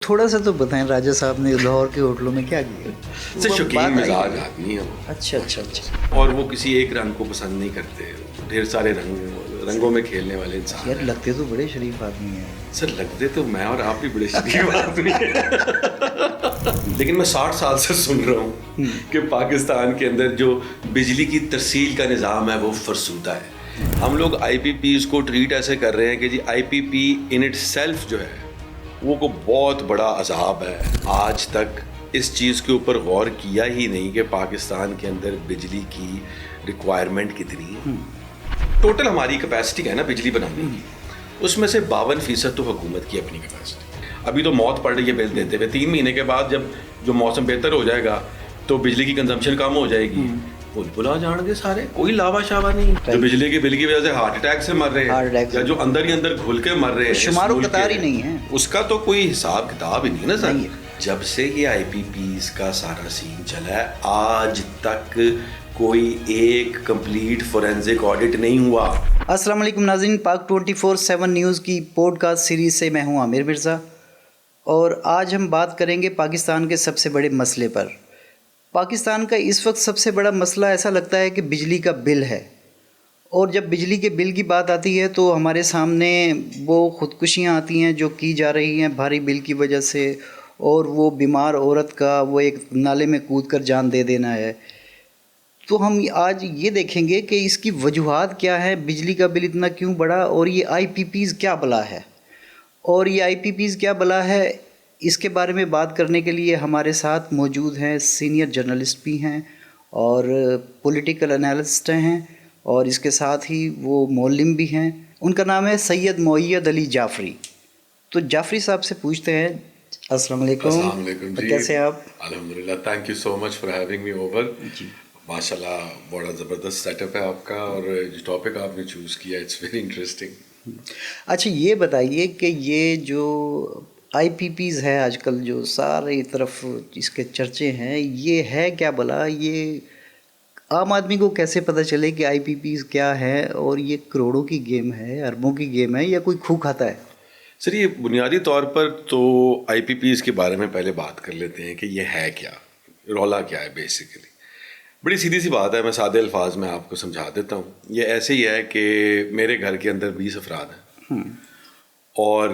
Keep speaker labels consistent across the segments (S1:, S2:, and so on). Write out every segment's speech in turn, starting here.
S1: تھوڑا سا تو بتائیں راجہ صاحب نے لاہور کے ہوٹلوں میں کیا کیا؟
S2: سے شوقین مزاج آدمی ہے وہ.
S1: اچھا اچھا اچھا.
S2: اور وہ کسی ایک رنگ کو پسند نہیں کرتے, ڈھیر سارے رنگوں میں کھیلنے والے انسان
S1: یار
S2: ہیں.
S1: لگتے تو بڑے شریف آدمی ہیں
S2: سر لگتے تو میں اور آپ بھی بڑے شریف آدمی ہیں, لیکن میں 60 سال سے سن رہا ہوں کہ پاکستان کے اندر جو بجلی کی ترسیل کا نظام ہے وہ فرسودہ ہے. ہم لوگ آئی پی پیز کو ٹریٹ ایسے کر رہے ہیں کہ جی آئی پی پی ان اٹ سیلف جو ہے وہ کو بہت بڑا عذاب ہے. آج تک اس چیز کے اوپر غور کیا ہی نہیں کہ پاکستان کے اندر بجلی کی ریکوائرمنٹ کتنی ہے. ٹوٹل ہماری کیپیسٹی ہے نا بجلی بنانے کی, اس میں سے 52% تو حکومت کی اپنی کیپیسٹی. ابھی تو موت پڑ رہی ہے بل دیتے ہوئے. 3 مہینے کے بعد جب جو موسم بہتر ہو جائے گا تو بجلی کی کنزمپشن کم ہو جائے گی, بلا جان گے سارے, کوئی لاوا شاوا نہیں. جو بجلی کے بل کی وجہ سے ہارٹ اٹیک سے مر رہے ہیں یا جو اندر ہی اندر گھل کے مر رہے ہیں,
S1: شمار و قطار ہی نہیں ہے,
S2: اس کا تو کوئی حساب کتاب ہی نہیں نا سر. جب سے یہ آئی پی پیز کا سارا سین چلا ہے آج تک کوئی ایک کمپلیٹ فورینزک آڈٹ نہیں ہوا.
S1: السلام علیکم ناظرین, پاک 24/7 نیوز کی پوڈ کاسٹ سیریز سے میں ہوں عامر مرزا, اور آج ہم بات کریں گے پاکستان کے سب سے بڑے مسئلے پر. پاکستان کا اس وقت سب سے بڑا مسئلہ ایسا لگتا ہے کہ بجلی کا بل ہے, اور جب بجلی کے بل کی بات آتی ہے تو ہمارے سامنے وہ خودکشیاں آتی ہیں جو کی جا رہی ہیں بھاری بل کی وجہ سے, اور وہ بیمار عورت کا وہ ایک نالے میں کود کر جان دے دینا ہے. تو ہم آج یہ دیکھیں گے کہ اس کی وجوہات کیا ہے, بجلی کا بل اتنا کیوں بڑھا, اور یہ آئی پی پیز کیا بلا ہے, اور یہ آئی پی پیز کیا بلا ہے. اس کے بارے میں بات کرنے کے لیے ہمارے ساتھ موجود ہیں سینئر جرنلسٹ بھی ہیں اور پولیٹیکل انالسٹ ہیں, اور اس کے ساتھ ہی وہ معلم بھی ہیں. ان کا نام ہے سید مؤید علی جعفری. تو جعفری صاحب سے پوچھتے ہیں. السلام علیکم.
S2: السلام علیکم جی.
S1: کیسے ہیں آپ؟
S2: الحمدللہ, thank you so much for having me over.
S1: جی
S2: ماشاء اللہ بڑا زبردست سیٹ اپ ہے آپ کا, اور جو ٹاپک آپ نے چوز کیا اٹس ویری انٹرسٹنگ.
S1: اچھا یہ بتائیے کہ یہ جو آئی پی پیز ہے آج کل جو ساری طرف اس کے چرچے ہیں, یہ ہے کیا بلا, یہ عام آدمی کو کیسے پتہ چلے کہ آئی پی پیز کیا ہے, اور یہ کروڑوں کی گیم ہے, اربوں کی گیم ہے, یا کوئی کھو کھاتا ہے؟
S2: سر یہ بنیادی طور پر تو آئی پی پیز کے بارے میں پہلے بات کر لیتے ہیں کہ یہ ہے کیا, رولا کیا ہے. بیسیکلی بڑی سیدھی سی بات ہے, میں سادے الفاظ میں آپ کو سمجھا دیتا ہوں. یہ ایسے ہی ہے کہ میرے گھر کے اندر 20 افراد ہیں, اور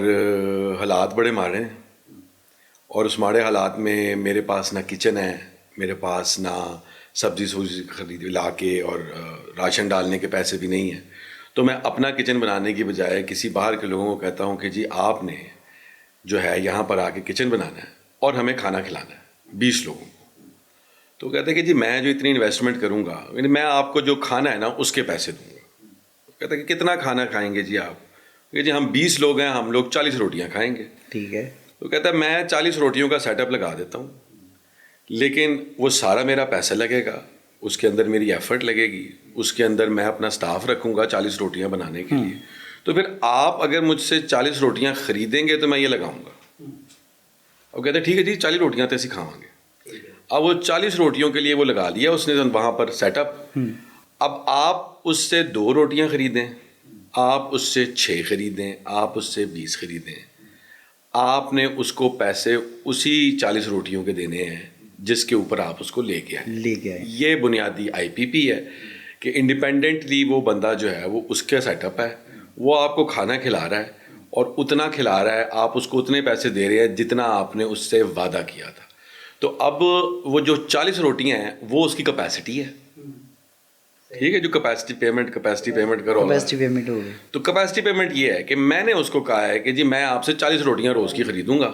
S2: حالات بڑے ماڑے ہیں, اور اس ماڑے حالات میں میرے پاس نہ کچن ہے, میرے پاس نہ سبزی سبزی خرید لا کے اور راشن ڈالنے کے پیسے بھی نہیں ہیں. تو میں اپنا کچن بنانے کی بجائے کسی باہر کے لوگوں کو کہتا ہوں کہ جی آپ نے جو ہے یہاں پر آ کے کچن بنانا ہے اور ہمیں کھانا کھلانا ہے 20 لوگوں کو. تو کہتے ہیں کہ جی میں جو اتنی انویسٹمنٹ کروں گا, یعنی میں آپ کو جو کھانا ہے نا اس کے پیسے دوں گا. کہتے ہیں کہ کتنا کھانا کھائیں گے جی آپ؟ کہ جی ہم 20 لوگ ہیں, ہم لوگ 40 روٹیاں کھائیں گے.
S1: ٹھیک ہے.
S2: تو کہتا ہے میں 40 روٹیوں کا سیٹ اپ لگا دیتا ہوں, لیکن وہ سارا میرا پیسہ لگے گا, اس کے اندر میری ایفرٹ لگے گی, اس کے اندر میں اپنا سٹاف رکھوں گا 40 روٹیاں بنانے کے لیے. تو پھر آپ اگر مجھ سے 40 روٹیاں خریدیں گے تو میں یہ لگاؤں گا. اب کہتے ہیں ٹھیک ہے جی 40 روٹیاں تو سکھاؤں گے. اب وہ 40 روٹیوں کے لیے وہ لگا لیا اس نے وہاں پر سیٹ اپ. اب آپ اس سے 2 روٹیاں خریدیں, آپ اس سے 6 خریدیں, آپ اس سے 20 خریدیں, آپ نے اس کو پیسے اسی 40 روٹیوں کے دینے ہیں جس کے اوپر آپ اس کو لے کے آئے. یہ بنیادی آئی پی پی ہے کہ انڈیپینڈنٹلی وہ بندہ جو ہے وہ اس کا سیٹ اپ ہے, وہ آپ کو کھانا کھلا رہا ہے اور اتنا کھلا رہا ہے, آپ اس کو اتنے پیسے دے رہے ہیں جتنا آپ نے اس سے وعدہ کیا تھا. تو اب وہ جو 40 روٹیاں ہیں وہ اس کی کیپیسٹی ہے. ٹھیک ہے, جو کیپیسٹی پیمنٹ کرو, تو کیپیسٹی پیمنٹ یہ ہے کہ میں نے اس کو کہا ہے کہ جی میں آپ سے 40 روٹیاں روز کی خریدوں گا.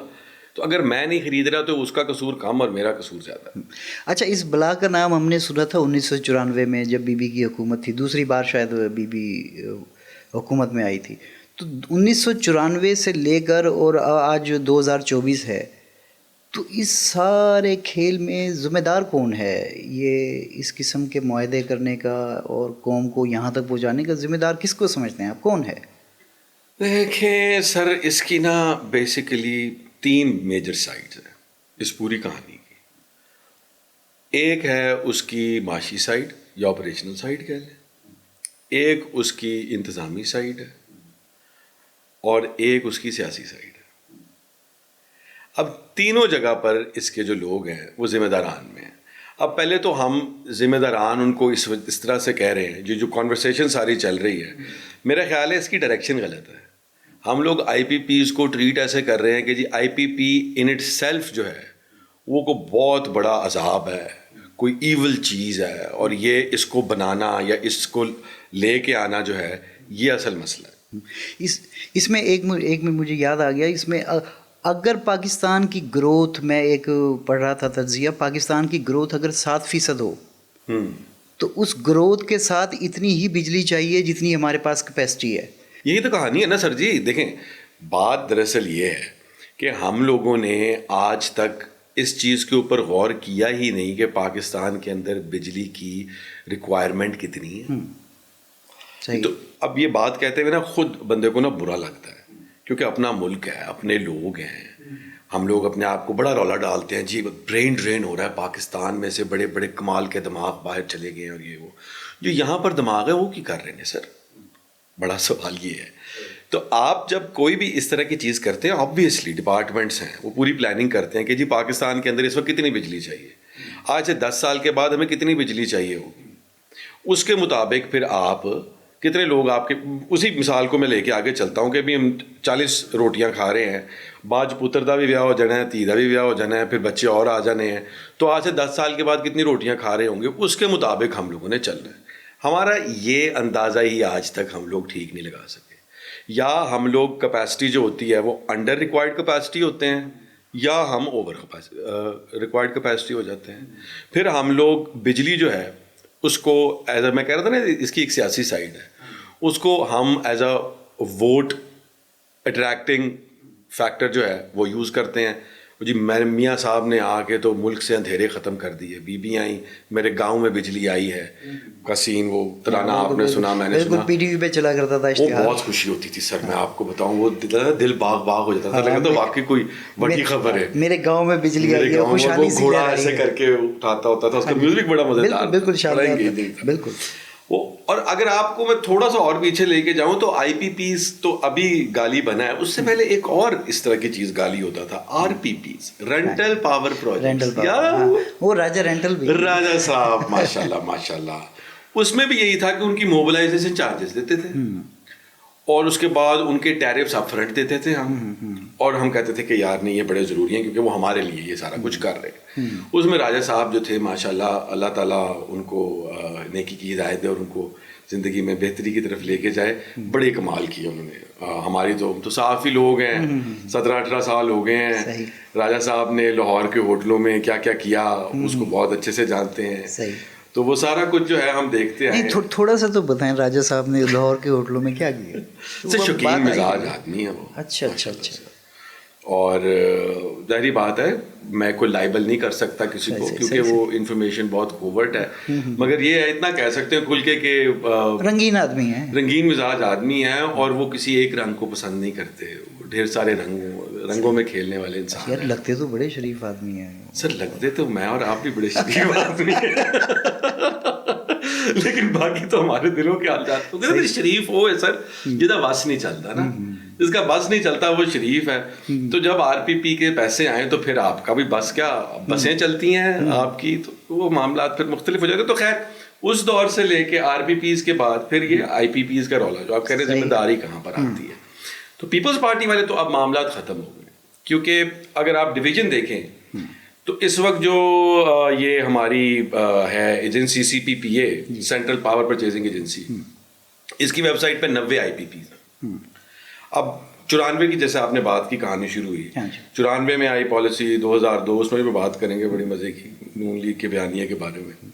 S2: تو اگر میں نہیں خرید رہا تو اس کا قصور کم اور میرا قصور زیادہ.
S1: اچھا, اس بلا کا نام ہم نے سنا تھا 1994 میں جب بی بی کی حکومت تھی, دوسری بار شاید بی بی حکومت میں آئی تھی. تو 1994 سے لے کر اور آج 2024 ہے, تو اس سارے کھیل میں ذمہ دار کون ہے؟ یہ اس قسم کے معاہدے کرنے کا اور قوم کو یہاں تک پہنچانے کا ذمہ دار کس کو سمجھتے ہیں آپ, کون ہے؟
S2: دیکھیں سر, اس کی نا بیسیکلی 3 میجر سائڈز ہیں اس پوری کہانی کی. ایک ہے اس کی معاشی سائڈ یا آپریشنل سائڈ کہہ لیں, ایک اس کی انتظامی سائڈ ہے, اور ایک اس کی سیاسی سائڈ ہے. اب تینوں جگہ پر اس کے جو لوگ ہیں وہ ذمہ داران میں ہیں. اب پہلے تو ہم ذمہ داران ان کو اس طرح سے کہہ رہے ہیں, جو کنورسیشن ساری چل رہی ہے, میرا خیال ہے اس کی ڈائریکشن غلط ہے. ہم لوگ آئی پی پیز کو ٹریٹ ایسے کر رہے ہیں کہ جی آئی پی پی ان اٹ سیلف جو ہے وہ کو بہت بڑا عذاب ہے, کوئی ایول چیز ہے, اور یہ اس کو بنانا یا اس کو لے کے آنا جو ہے یہ اصل مسئلہ ہے.
S1: اس میں ایک میں مجھے یاد آ گیا, اس میں اگر پاکستان کی گروتھ, میں ایک پڑھ رہا تھا تجزیہ, پاکستان کی گروتھ اگر 7% ہو تو اس گروتھ کے ساتھ اتنی ہی بجلی چاہیے جتنی ہمارے پاس کیپیسٹی ہے.
S2: یہی تو کہانی ہے نا سر جی. دیکھیں بات دراصل یہ ہے کہ ہم لوگوں نے آج تک اس چیز کے اوپر غور کیا ہی نہیں کہ پاکستان کے اندر بجلی کی ریکوائرمنٹ کتنی ہے. تو اب یہ بات کہتے ہوئے نا خود بندے کو نا برا لگتا ہے, کیونکہ اپنا ملک ہے, اپنے لوگ ہیں. ہم لوگ اپنے آپ کو بڑا رولا ڈالتے ہیں, جی برین ڈرین ہو رہا ہے پاکستان میں سے, بڑے بڑے کمال کے دماغ باہر چلے گئے ہیں, اور یہ وہ جو یہاں پر دماغ ہے وہ کی کر رہے ہیں سر. بڑا سوال یہ ہے. تو آپ جب کوئی بھی اس طرح کی چیز کرتے ہیں, آبویسلی ڈپارٹمنٹس ہیں وہ پوری پلاننگ کرتے ہیں کہ جی پاکستان کے اندر اس وقت کتنی بجلی چاہیے, آج سے 10 سال کے بعد ہمیں کتنی بجلی چاہیے ہوگی, اس کے مطابق پھر آپ کتنے لوگ آپ کے, اسی مثال کو میں لے کے آگے چلتا ہوں کہ ابھی ہم 40 روٹیاں کھا رہے ہیں, باج پتر دا بھی بیاہ ہو جانا ہے, تی دا بھی بیاہ ہو جانا ہے, پھر بچے اور آ جانے ہیں, تو آج سے 10 سال کے بعد کتنی روٹیاں کھا رہے ہوں گے, اس کے مطابق ہم لوگوں نے چلنا ہے. ہمارا یہ اندازہ ہی آج تک ہم لوگ ٹھیک نہیں لگا سکے. یا ہم لوگ کیپیسٹی جو ہوتی ہے وہ انڈر ریکوائرڈ کیپیسٹی ہوتے ہیں, یا ہم اوور ریکوائرڈ کیپیسٹی ہو جاتے ہیں. پھر ہم لوگ بجلی جو ہے اس کو ایز اے, میں کہہ رہا تھا نا اس کی ایک سیاسی سائڈ ہے, اس کو ہم as a vote attracting factor جو ہے وہ یوز کرتے ہیں. جی میاں صاحب نے آ کے تو ملک سے اندھیرے ختم کر دیے, بیبیاں آئیں, میرے گاؤں میں بجلی آئی ہے کا سین, وہ ترانہ آپ نے سنا, میں نے سنا,
S1: پی ٹی وی پہ چلا کرتا تھا,
S2: وہ بہت خوشی ہوتی تھی سر. میں آپ کو بتاؤں وہ دل باغ باغ ہو جاتا تھا, لگتا تھا واقعی کوئی بڑی خبر ہے,
S1: میرے گاؤں میں بجلی آئی ہے, خوشحالی سی
S2: گھوڑا ایسے کر کے اٹھاتا ہوتا تھا, اس کا میوزک بڑا مزیدار,
S1: بالکل شاندار, بالکل.
S2: اور اگر آپ کو میں تھوڑا سا اور پیچھے لے کے جاؤں تو آئی پی پیز تو ابھی گالی بنا ہے, اس سے پہلے ایک اور اس طرح کی چیز گالی ہوتا تھا, R P Ps, rental power project.
S1: وہ راجہ رینٹل بھی,
S2: راجہ صاحب ماشاء اللہ ماشاء اللہ, اس میں بھی یہی تھا کہ ان کی موبلائزیشن چارجز دیتے تھے, اور اس کے بعد ان کے ٹیرفس اپ فرنٹ دیتے تھے ہم, اور ہم کہتے تھے کہ یار نہیں یہ بڑے ضروری ہیں کیونکہ وہ ہمارے لیے یہ سارا کچھ کر رہے ہیں. اس میں راجہ صاحب جو تھے ماشاء اللہ, اللہ تعالیٰ ان کو نیکی کی ہدایت دے اور ان کو زندگی میں بہتری کی طرف لے کے جائے, بڑے کمال کیے انہوں نے. ہماری تو صاف ہی لوگ ہیں, 17-18 سال ہو گئے ہیں. راجہ صاحب نے لاہور کے ہوٹلوں میں کیا کیا کیا اس کو بہت اچھے سے جانتے ہیں, تو وہ سارا کچھ جو ہے ہم دیکھتے ہیں.
S1: تھوڑا سا تو بتائیں راجہ صاحب نے لاہور کے ہوٹلوں میں کیا کیا.
S2: شوقین مزاج آدمی ہے وہ.
S1: اچھا اچھا اچھا.
S2: اور ظاہری بات ہے میں کوئی لائبل نہیں کر سکتا کسی کو کیونکہ وہ انفارمیشن بہت کوورٹ ہے, مگر یہ ہے اتنا کہہ سکتے ہیں کھل کے کہ
S1: رنگین آدمی ہیں,
S2: رنگین مزاج آدمی ہیں, اور وہ کسی ایک رنگ کو پسند نہیں کرتے, ڈھیر سارے رنگوں میں کھیلنے والے انسان ہیں.
S1: لگتے تو بڑے شریف آدمی ہیں
S2: سر, لگتے تو میں اور آپ بھی بڑے شریف آدمی ہیں, لیکن باقی تو ہمارے دلوں کے حالات تو شریف ہو ہے سر, جدا بس نہیں چلتا نا, جس کا بس نہیں چلتا وہ شریف ہے. تو جب آر پی پی کے پیسے آئیں تو پھر آپ کا بھی بس کیا, بسیں چلتی ہیں آپ کی, تو وہ معاملات پھر مختلف ہو جاتے. تو خیر اس دور سے لے کے آر پی پیز کے بعد پھر یہ آئی پی پیز کا رولا جو آپ کہہ رہے ہیں ذمہ داری کہاں پر آتی ہے. تو پیپلز پارٹی والے تو اب معاملات ختم ہو گئے, کیونکہ اگر آپ ڈویژن دیکھیں تو اس وقت جو یہ ہماری ہے ایجنسی سی پی پی اے, سینٹرل پاور پرچیزنگ ایجنسی, اس کی ویب سائٹ پہ 90 آئی پی پیز ہیں. اب 94 کی جیسے آپ نے بات کی کہانی شروع ہوئی, 94 میں آئی پالیسی, 2002 اس میں بھی بات کریں گے بڑی مزے کی نون لیگ کے بیانیے کے بارے میں.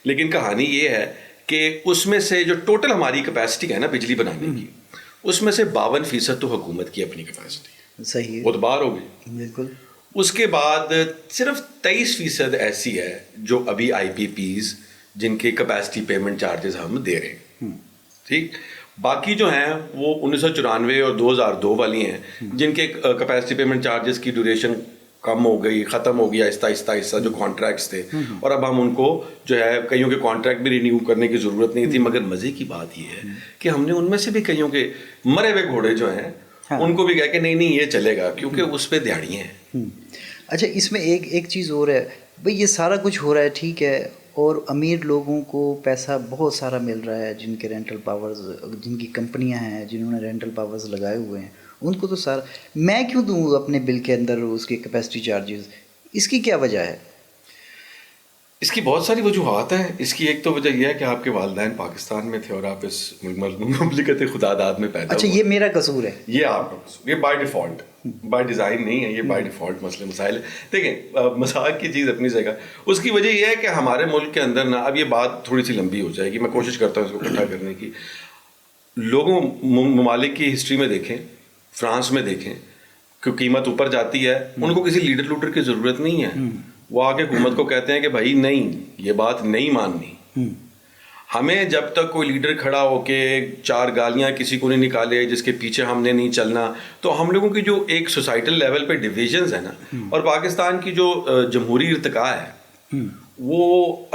S2: لیکن کہانی یہ ہے کہ اس میں سے جو ٹوٹل ہماری کیپیسٹی ہے نا بجلی بنانے کی, اس میں سے 52% تو حکومت کی اپنی کیپیسٹی ہے,
S1: صحیح
S2: بہت بار ہو گئی.
S1: بالکل.
S2: اس کے بعد صرف 23% ایسی ہے جو ابھی آئی پی پیز جن کے کیپیسٹی پیمنٹ چارجز ہم دے رہے ہیں, ٹھیک. باقی جو ہیں وہ 1994 اور 2002 والی ہیں جن کے کیپیسٹی پیمنٹ چارجز کی ڈیوریشن کم ہو گئی, ختم ہو گیا آہستہ جو کانٹریکٹس تھے, اور اب ہم ان کو جو ہے کئیوں کے کانٹریکٹ بھی رینیو کرنے کی ضرورت نہیں تھی. مگر مزے کی بات یہ ہے کہ ہم نے ان میں سے بھی کئیوں کے مرے ہوئے گھوڑے جو ہیں ان کو بھی کہا کہ نہیں یہ چلے گا کیونکہ اس پہ دیہڑیاں ہیں,
S1: اچھا اس میں ایک چیز اور ہے بھئی، یہ سارا کچھ ہو رہا ہے ٹھیک ہے، اور امیر لوگوں کو پیسہ بہت سارا مل رہا ہے، جن کے رینٹل پاورز، جن کی کمپنیاں ہیں، جنہوں نے رینٹل پاورز لگائے ہوئے ہیں، ان کو تو سارا، میں کیوں دوں اپنے بل کے اندر اس کے کیپیسٹی چارجز؟ اس کی کیا وجہ ہے؟
S2: اس کی بہت ساری وجوہات ہیں. اس کی ایک تو وجہ یہ ہے کہ آپ کے والدین پاکستان میں تھے اور آپ اس مملکت خدا داد میں پیدا
S1: اچھا
S2: ہوئے.
S1: یہ میرا قصور ہے؟
S2: یہ آپ کا قصور، یہ بائی ڈیفالٹ، بائی ڈیزائن نہیں ہے، یہ بائی ڈیفالٹ مسئلے مسائل. دیکھیں مذاق کی چیز اپنی جگہ. اس کی وجہ یہ ہے کہ ہمارے ملک کے اندر نا، اب یہ بات تھوڑی سی لمبی ہو جائے گی، میں کوشش کرتا ہوں اس کو اکٹھا کرنے کی. لوگوں ممالک کی ہسٹری میں دیکھیں، فرانس میں دیکھیں کہ قیمت اوپر جاتی ہے، ان کو کسی لیڈر لوڈر کی ضرورت نہیں ہے. وہ آگے حکومت کو کہتے ہیں کہ بھائی نہیں، یہ بات نہیں ماننی. ہمیں جب تک کوئی لیڈر کھڑا ہو کے 4 گالیاں کسی کو نہیں نکالے، جس کے پیچھے ہم نے نہیں چلنا، تو ہم لوگوں کی جو ایک سوسائٹل لیول پہ ڈویژنز ہیں نا، اور پاکستان کی جو جمہوری ارتقاء ہے وہ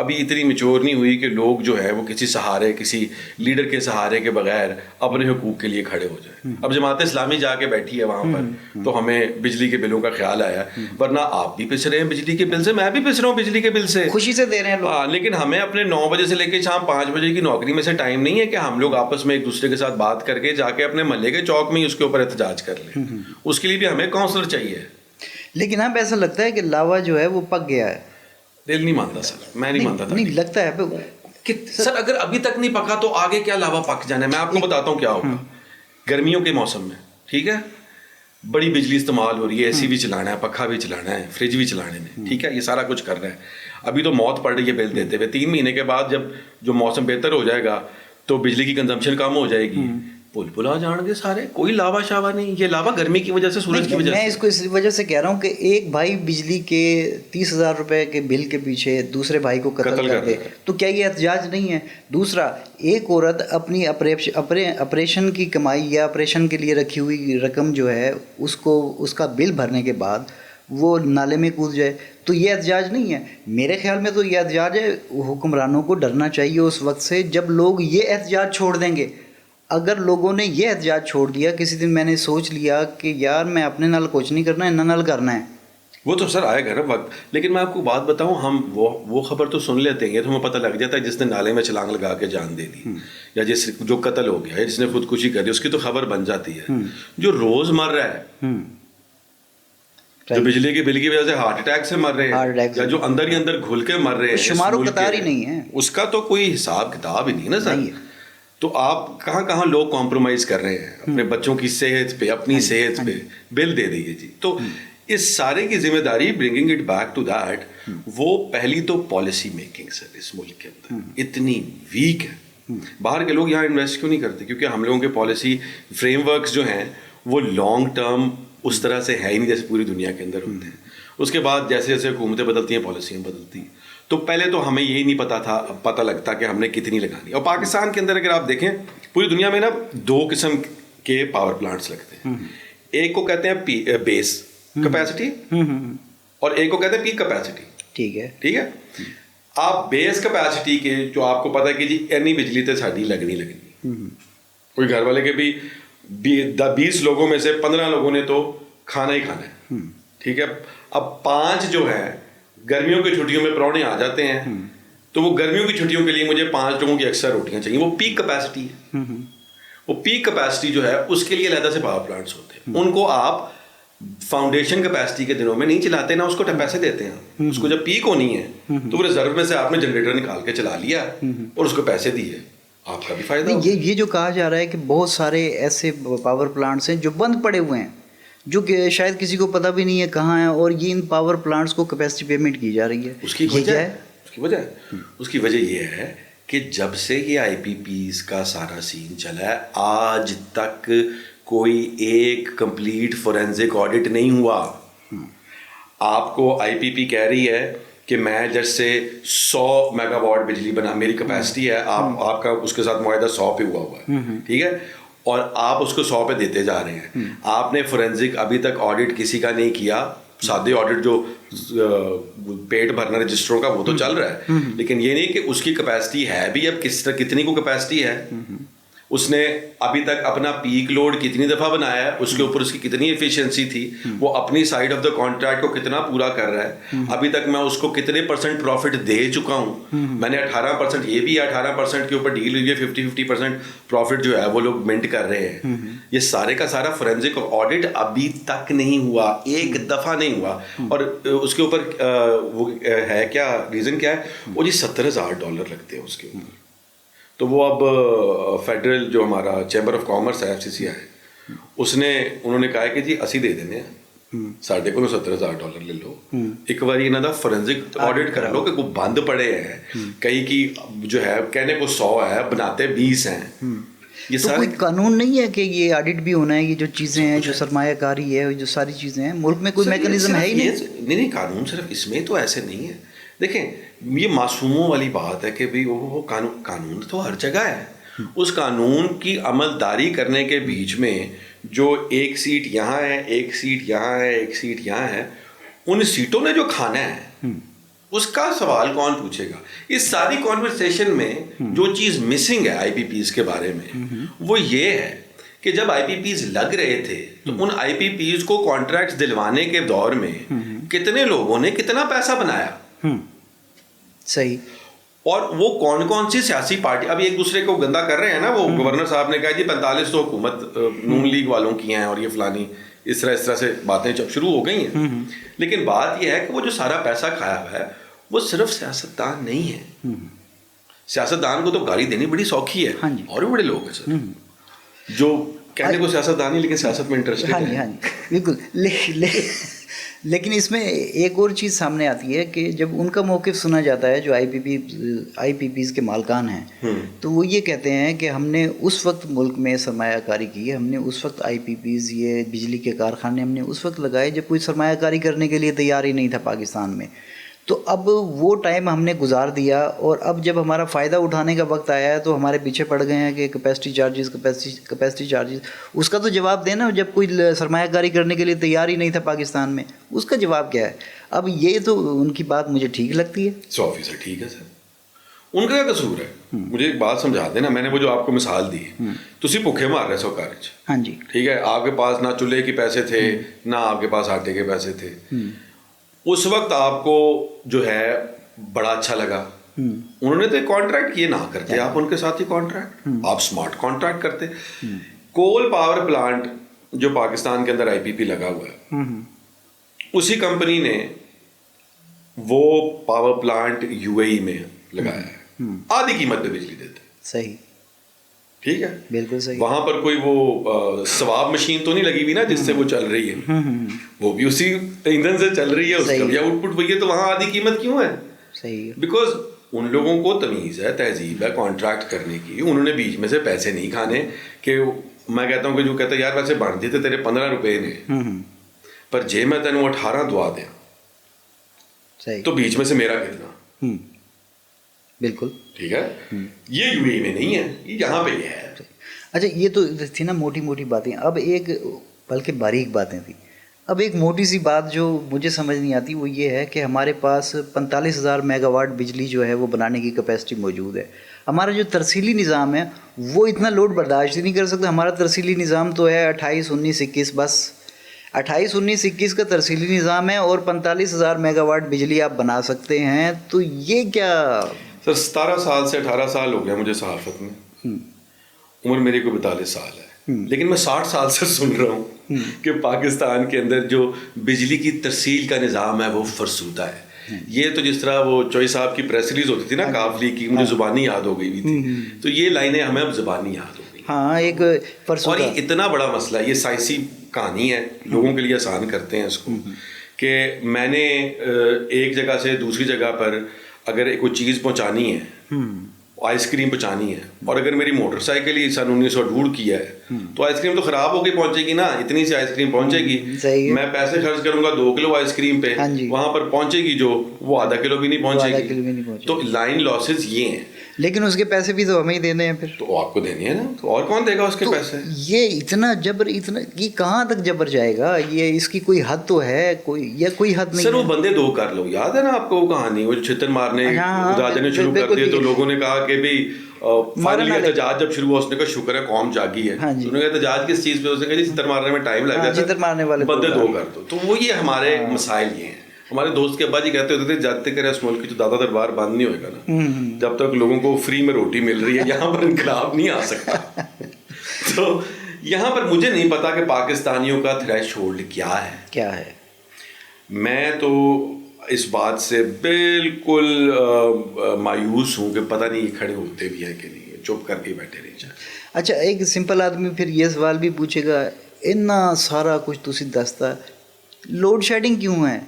S2: ابھی اتنی میچور نہیں ہوئی کہ لوگ جو ہے وہ کسی سہارے، کسی لیڈر کے سہارے کے بغیر اپنے حقوق کے لیے کھڑے ہو جائیں. اب جماعت اسلامی جا کے بیٹھی ہے وہاں پر، تو ہمیں بجلی کے بلوں کا خیال آیا، ورنہ آپ بھی پس رہے ہیں بجلی کے بل سے، میں بھی پس رہا ہوں بجلی کے بل سے،
S1: خوشی سے دے رہے ہیں لوگ.
S2: ہاں، لیکن ہمیں اپنے 9 بجے سے لے کے شام 5 بجے کی نوکری میں سے ٹائم نہیں ہے کہ ہم لوگ آپس میں ایک دوسرے کے ساتھ بات کر کے جا کے اپنے محلے کے چوک میں ہی اس کے اوپر احتجاج کر لیں. اس کے لیے بھی ہمیں کاؤنسلر چاہیے.
S1: لیکن اب ایسا لگتا ہے کہ لاوا جو ہے وہ پک گیا ہے.
S2: دل نہیں مانتا سر، میں نہیں مانتا تھا.
S1: نہیں لگتا ہے
S2: کہ سر اگر ابھی تک نہیں پکا تو آگے کیا لاوا پک جانا ہے. میں آپ کو بتاتا ہوں کیا ہوگا. گرمیوں کے موسم میں ٹھیک ہے، بڑی بجلی استعمال ہو رہی ہے، اے سی بھی چلانا ہے، پکھا بھی چلانا ہے، فریج بھی چلانے میں، ٹھیک ہے، یہ سارا کچھ کر رہے ہیں. ابھی تو موت پڑ رہی ہے بل دیتے ہوئے. 3 مہینے کے بعد جب جو موسم بہتر ہو جائے گا تو بجلی کی کنزمپشن کم ہو جائے گی، پل آ جان گے سارے. کوئی لاوا شاوا نہیں، یہ لاوا گرمی کی وجہ سے، سورج کی وجہ سے.
S1: میں اس کو اس وجہ سے کہہ رہا ہوں کہ ایک بھائی بجلی کے 30,000 روپے کے بل کے پیچھے دوسرے بھائی کو قتل کر دے تو کیا یہ احتجاج نہیں ہے؟ دوسرا، ایک عورت اپنی آپریشن کی کمائی یا آپریشن کے لیے رکھی ہوئی رقم جو ہے اس کا بل بھرنے کے بعد وہ نالے میں کود جائے تو یہ احتجاج نہیں ہے. میرے خیال میں تو یہ احتجاج ہے. حکمرانوں کو ڈرنا چاہیے اس وقت سے جب لوگ یہ احتجاج چھوڑ دیں گے. اگر لوگوں نے یہ احتجاج چھوڑ دیا، کسی دن میں نے سوچ لیا کہ یار میں اپنے نال کچھ نہیں کرنا، انہاں نال کرنا ہے،
S2: وہ تو سر آئے گا نا وقت. لیکن میں آپ کو بات بتاؤں، ہم وہ خبر تو سن لیتے ہیں، یہ تو ہمیں پتہ لگ جاتا ہے جس نے نالے میں چھلانگ لگا کے جان دے دی، یا جس جو قتل ہو گیا، یا جس نے خودکشی کر دی، اس کی تو خبر بن جاتی ہے. جو روز مر رہا ہے، جو بجلی کے بل کی وجہ سے ہارٹ اٹیک سے مر رہے ہیں، یا جو اندر ہی اندر گھل کے مر رہے ہیں،
S1: شمار و قطار ہی نہیں ہے،
S2: اس کا تو کوئی حساب کتاب ہی نہیں نا سر. تو آپ کہاں لوگ کمپرومائز کر رہے ہیں اپنے بچوں کی صحت پہ، اپنی صحت پہ بل دے دیجیے جی. تو اس سارے کی ذمہ داری، bringing it back to that, وہ پہلی تو پالیسی میکنگ سر اس ملک کے اندر اتنی ویک ہے. باہر کے لوگ یہاں انویسٹ کیوں نہیں کرتے؟ کیونکہ ہم لوگوں کے پالیسی فریم ورکس جو ہیں وہ لانگ ٹرم اس طرح سے ہے ہی نہیں جیسے پوری دنیا کے اندر ہوتے ہیں. اس کے بعد جیسے جیسے حکومتیں بدلتی ہیں، پالیسیاں بدلتی ہیں. تو پہلے تو ہمیں یہی نہیں پتہ لگتا کہ ہم نے کتنی لگانی. اور پاکستان کے اندر اگر آپ دیکھیں، پوری دنیا میں نا 2 قسم کے پاور پلانٹس لگتے ہیں. ایک کو کہتے ہیں بیس کیپیسٹی، اور ایک کو کہتے ہیں پیک کیپیسٹی. ٹھیک ہے. آپ بیس کیپیسٹی کے جو آپ کو پتا ہے کہ جی اینی بجلی تو ساڑی لگنی، کوئی گھر والے کے بھی 20 لوگوں میں سے 15 لوگوں نے تو کھانا ہی کھانا ہے. ٹھیک ہے. اب 5 جو ہے گرمیوں کی چھٹیوں میں پرونے آ جاتے ہیں، تو وہ گرمیوں کی چھٹیوں کے لیے مجھے 5 لوگوں کی ایکسٹرا روٹیاں چاہیے. وہ پیک کیپیسٹی ہے. وہ پیک کیپیسٹی جو ہے اس کے لیے علیحدہ سے پاور پلانٹس ہوتے ہیں. ان کو آپ فاؤنڈیشن کیپیسٹی کے دنوں میں نہیں چلاتے، نہ اس کو پیسے دیتے ہیں. اس کو جب پیک ہونی ہے تو وہ ریزرو میں سے آپ نے جنریٹر نکال کے چلا لیا اور اس کو پیسے دیے، آپ کا بھی فائدہ.
S1: یہ جو کہا جا رہا ہے کہ بہت سارے ایسے پاور پلانٹس ہیں جو بند پڑے ہوئے ہیں، جو کہ شاید کسی کو پتہ بھی نہیں ہے کہاں ہیں، اور یہ ان پاور پلانٹس کو کیپیسٹی پیمنٹ کی جا رہی ہے.
S2: اس کی وجہ یہ ہے کہ جب سے یہ آئی پی پیز کا سارا سین چلا ہے، آج تک کوئی ایک کمپلیٹ فورینزک آڈٹ نہیں ہوا. آپ کو آئی پی پی کہہ رہی ہے کہ میں جیسے 100 میگا واٹ بجلی بنا، میری کیپیسٹی ہے، آپ کا اس کے ساتھ معاہدہ 100 پہ ہوا ہے، ٹھیک ہے، اور آپ اس کو 100 پہ دیتے جا رہے ہیں. آپ نے فورینزک ابھی تک آڈٹ کسی کا نہیں کیا. سادے آڈٹ جو پیٹ بھرنا رجسٹروں کا وہ تو چل رہا ہے، لیکن یہ نہیں کہ اس کی کیپیسٹی ہے بھی اب کس طرح، کتنی کو کیپیسٹی ہے. اس نے ابھی تک اپنا پیک لوڈ کتنی دفعہ بنایا ہے, اس کے اوپر اس کی کتنی ایفیشنسی تھی, وہ اپنی سائڈ آف دا کانٹریکٹ کو کتنا پورا کر رہا ہے, ابھی تک میں اس کو کتنے % پروفٹ دے چکا ہوں. میں نے 18%, یہ بھی 18% کے اوپر ڈیل ہوئی ہے, 50% پروفٹ جو ہے وہ لوگ منٹ کر رہے ہیں. یہ سارے کا سارا فورینزک آڈٹ ابھی تک نہیں ہوا, ایک دفعہ نہیں ہوا. اور اس کے اوپر وہ ہے کیا ریزن کیا ہے, وہ جی $70,000 لگتے ہیں اس کے اوپر. تو وہ اب فیڈرل جو ہمارا چیمبر آف کامرس ہے FCCI ہے, انہوں نے کہا ہے کہ جی اسی دے دینے ہیں, ساڈے کو $70,000 لے لو, ایک بار انہوں دا فورینزک آڈٹ کر لو کہ وہ بند پڑے ہیں, کئی کی جو ہے کہنے کو 100 ہے, بناتے 20 ہیں. یہ
S1: تو کوئی قانون نہیں ہے کہ یہ آڈٹ بھی ہونا ہے, یہ جو چیزیں ہیں, جو سرمایہ کاری ہے, جو ساری چیزیں ہیں, ملک میں کوئی میکانزم ہے ہی
S2: نہیں. قانون صرف اس میں تو ایسے نہیں ہے. دیکھیں یہ معصوموں والی بات ہے کہ بھائی وہ قانون تو ہر جگہ ہے. اس قانون کی عمل داری کرنے کے بیچ میں جو ایک سیٹ یہاں ہے, ایک سیٹ یہاں ہے, ایک سیٹ یہاں ہے, ان سیٹوں نے جو کھانا ہے اس کا سوال کون پوچھے گا. اس ساری کانورسیشن میں جو چیز مسنگ ہے IPPs کے بارے میں وہ یہ ہے کہ جب IPPs لگ رہے تھے تو ان IPPs کو کانٹریکٹس دلوانے کے دور میں کتنے لوگوں نے کتنا پیسہ بنایا.
S1: صحیح.
S2: اور وہ کون کون سی سیاسی پارٹی ابھی ایک دوسرے کو گندا کر رہے ہیں نا. وہ گورنر صاحب نے کہا جی 45 تو حکومت نون لیگ والوں کی ہیں اور یہ فلانی اس طرح سے باتیں جب شروع ہو گئی ہیں. لیکن بات یہ ہے کہ وہ جو سارا پیسہ کھایا ہوا ہے وہ صرف سیاستدان نہیں ہے. سیاستدان کو تو گالی دینی بڑی سوکھی ہے, اور بھی بڑے لوگ ہیں سر جو کہنے کو سیاستدان ہی لیکن سیاست میں انٹرسٹڈ ہیں.
S1: ہاں بالکل. لیکن اس میں ایک اور چیز سامنے آتی ہے کہ جب ان کا موقف سنا جاتا ہے جو IPPs کے مالکان ہیں, تو وہ یہ کہتے ہیں کہ ہم نے اس وقت ملک میں سرمایہ کاری کی, ہم نے اس وقت IPPs یہ بجلی کے کارخانے ہم نے اس وقت لگائے جب کوئی سرمایہ کاری کرنے کے لیے تیار ہی نہیں تھا پاکستان میں. تو اب وہ ٹائم ہم نے گزار دیا, اور اب جب ہمارا فائدہ اٹھانے کا وقت آیا ہے تو ہمارے پیچھے پڑ گئے ہیں کہ کیپیسٹی چارجز اس کا تو جواب دینا. جب کوئی سرمایہ کاری کرنے کے لیے تیار ہی نہیں تھا پاکستان میں, اس کا جواب کیا ہے؟ اب یہ تو ان کی بات مجھے ٹھیک لگتی ہے.
S2: 100% ٹھیک ہے سر. ان کا کیا قصور ہے؟ مجھے ایک بات سمجھا دینا. میں نے وہ جو آپ کو مثال دی, تسی بھوکے مار رہے سو کارج,
S1: ہاں جی
S2: ٹھیک ہے, آپ کے پاس نہ چولہے کے پیسے تھے نہ آپ کے پاس آٹے کے پیسے تھے. اس وقت آپ کو جو ہے بڑا اچھا لگا, انہوں نے تو کانٹریکٹ یہ نہ کرتے, آپ ان کے ساتھ ہی کانٹریکٹ, آپ اسمارٹ کانٹریکٹ کرتے. کول پاور پلانٹ جو پاکستان کے اندر IPP لگا ہوا ہے, اسی کمپنی نے وہ پاور پلانٹ UAE میں لگایا ہے, آدھی قیمت پہ بجلی دیتے.
S1: صحیح,
S2: ٹھیک ہے,
S1: بالکل صحیح.
S2: وہاں پر کوئی وہ سواب مشین تو نہیں لگی ہوئی نا جس سے وہ چل رہی ہے, وہ بھی اسی ایندھن سے چل رہی ہے, اس کا بھی آؤٹ پٹ وہی ہے. تو وہاں آدھی قیمت کیوں ہے؟
S1: صحیح,
S2: بیکاز ان لوگوں کو تمیز ہے, تہذیب ہے کانٹریکٹ کرنے کی. انہوں نے بیچ میں سے پیسے نہیں کھانے کہ میں کہتا ہوں کہ جو کہتا ہے یار ویسے بن دیتے تیرے 15 روپے نے, پر جے میں تینوں 18 دعا دیا, تو بیچ میں سے میرا کتنا.
S1: بالکل
S2: ٹھیک ہے. یہ UAE میں نہیں ہے, یہ یہاں پہ یہ ہے.
S1: اچھا, یہ تو تھی نا موٹی موٹی باتیں. اب ایک بلکہ باریک باتیں تھیں. اب ایک موٹی سی بات جو مجھے سمجھ نہیں آتی وہ یہ ہے کہ ہمارے پاس 45,000 میگا واٹ بجلی جو ہے وہ بنانے کی کیپیسٹی موجود ہے. ہمارا جو ترسیلی نظام ہے وہ اتنا لوڈ برداشت ہی نہیں کر سکتا. ہمارا ترسیلی نظام تو ہے 28 19 21, بس 28 19 21 کا ترسیلی نظام ہے, اور 45,000 میگا واٹ بجلی آپ بنا سکتے ہیں. تو یہ کیا
S2: سر 17 سال سے 18 سال ہو گیا مجھے صحافت میں, عمر میری کو 42 سال ہے, لیکن میں 60 سال سے سن رہا ہوں کہ پاکستان کے اندر جو بجلی کی ترسیل کا نظام ہے وہ فرسودہ ہے. یہ تو جس طرح وہ چوئی صاحب کی پریس ریلیز ہوتی تھی نا کافلی کی, مجھے زبانی یاد ہو گئی ہوئی تھی, تو یہ لائنیں ہمیں اب زبانی یاد ہو گئی.
S1: ہاں ایک
S2: اور یہ اتنا بڑا مسئلہ ہے, یہ سائنسی کہانی ہے, لوگوں کے لیے آسان کرتے ہیں اس کو, کہ میں نے ایک جگہ سے دوسری جگہ پر اگر کوئی چیز پہنچانی ہے, آئس کریم پہنچانی ہے, اور اگر میری موٹر سائیکل ہی سن 1902 کی ہے تو آئس کریم تو خراب ہو کے پہنچے گی نا, اتنی سی آئس کریم پہنچے گی. میں پیسے خرچ کروں گا 2 کلو آئس کریم پہ, وہاں پر پہنچے گی جو وہ ½ کلو بھی نہیں پہنچے گی. تو لائن لاسز یہ ہیں.
S1: لیکن اس کے پیسے بھی تو ہمیں ہی دینے ہیں پھر.
S2: تو آپ کو دینی ہے نا, تو اور کون دے گا اس کے پیسے؟
S1: یہ اتنا جبر, اتنا یہ کہاں تک جبر جائے گا؟ یہ اس کی کوئی حد تو ہے, کوئی حد نہیں.
S2: سر وہ بندے دو کر لو, یاد ہے نا آپ کو وہ کہانی, وہ چھتر مارنے دادے نے شروع کر دیے, تو لوگوں نے کہا کہ بھی فائنلی احتجاج جب شروع ہوا, اس نے کہا شکر ہے قوم جاگی ہے. انہوں نے کہا احتجاج کس چیز پہ؟ اس نے کہا جی چھتر مارنے میں ٹائم لگ جاتا ہے,
S1: چھتر مارنے والے
S2: بندے دو کر دو. تو وہ یہ ہمارے مسائل یہ ہیں. ہمارے دوست کے ابا جی کہتے ہوتے تھے جاتے کرے اس ملک کی جو دادا دربار بند نہیں ہوئے گا نا, جب تک لوگوں کو فری میں روٹی مل رہی ہے یہاں پر انقلاب نہیں آ سکتا. تو یہاں پر مجھے نہیں پتا کہ پاکستانیوں کا تھریش ہولڈ کیا ہے. میں تو اس بات سے بالکل مایوس ہوں کہ پتہ نہیں یہ کھڑے ہوتے بھی ہیں کہ نہیں, چپ کر کے بیٹھے نہیں جائیں.
S1: اچھا, ایک سمپل آدمی پھر یہ سوال بھی پوچھے گا, اتنا سارا کچھ تسی دستا, لوڈ شیڈنگ کیوں ہے؟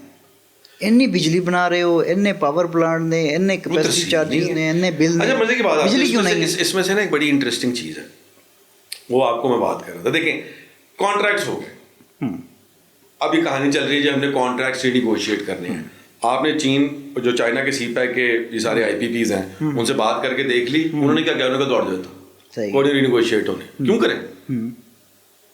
S1: اتنی بجلی بنا رہے ہو, اتنے پاور پلانٹ نے, اتنے کیپیسٹی چارجز نے, اتنے بل نے.
S2: اچھا مزے کی بات ہے,
S1: بجلی کیوں نہیں؟
S2: اس میں سے نا ایک بڑی انٹرسٹنگ چیز ہے, وہ آپ کو میں بات کر رہا تھا. دیکھیں کانٹریکٹس ہو گئے, ابھی کہانی چل رہی ہے جب ہم نے کانٹریکٹس رینیگوشیٹ کرنے ہیں. آپ نے چین جو چائنا کے سی پیک کے یہ سارے آئی پی پیز ہیں ان سے بات کر کے دیکھ لی, انہوں نے کیا کیا, انہوں نے دوڑ جاتا کوئی رینیگوشیٹ ہونے, کیوں کریں؟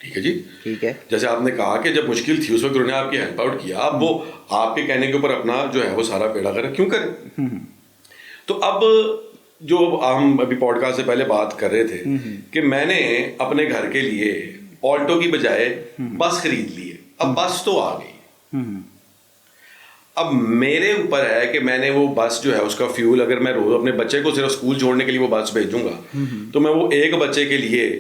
S2: ٹھیک ہے جی, ٹھیک ہے. جیسے آپ نے کہا کہ جب مشکل تھی اس وقت انہوں نے آپ کی ہیلپ آؤٹ کیا, اب وہ آپ کے کہنے کے اوپر اپنا جو ہے وہ سارا پیڑا کرے, کیوں کریں؟ تو اب جو ہم ابھی پوڈ کاسٹ سے پہلے بات کر رہے تھے کہ میں نے اپنے گھر کے لیے آلٹو کی بجائے بس خرید لی ہے. اب بس تو آ گئی, اب میرے اوپر ہے کہ میں نے وہ بس جو ہے اس کا فیول, اگر میں روز اپنے بچے کو صرف اسکول چھوڑنے کے لیے وہ بس بھیجوں گا تو میں وہ ایک بچے کے لیے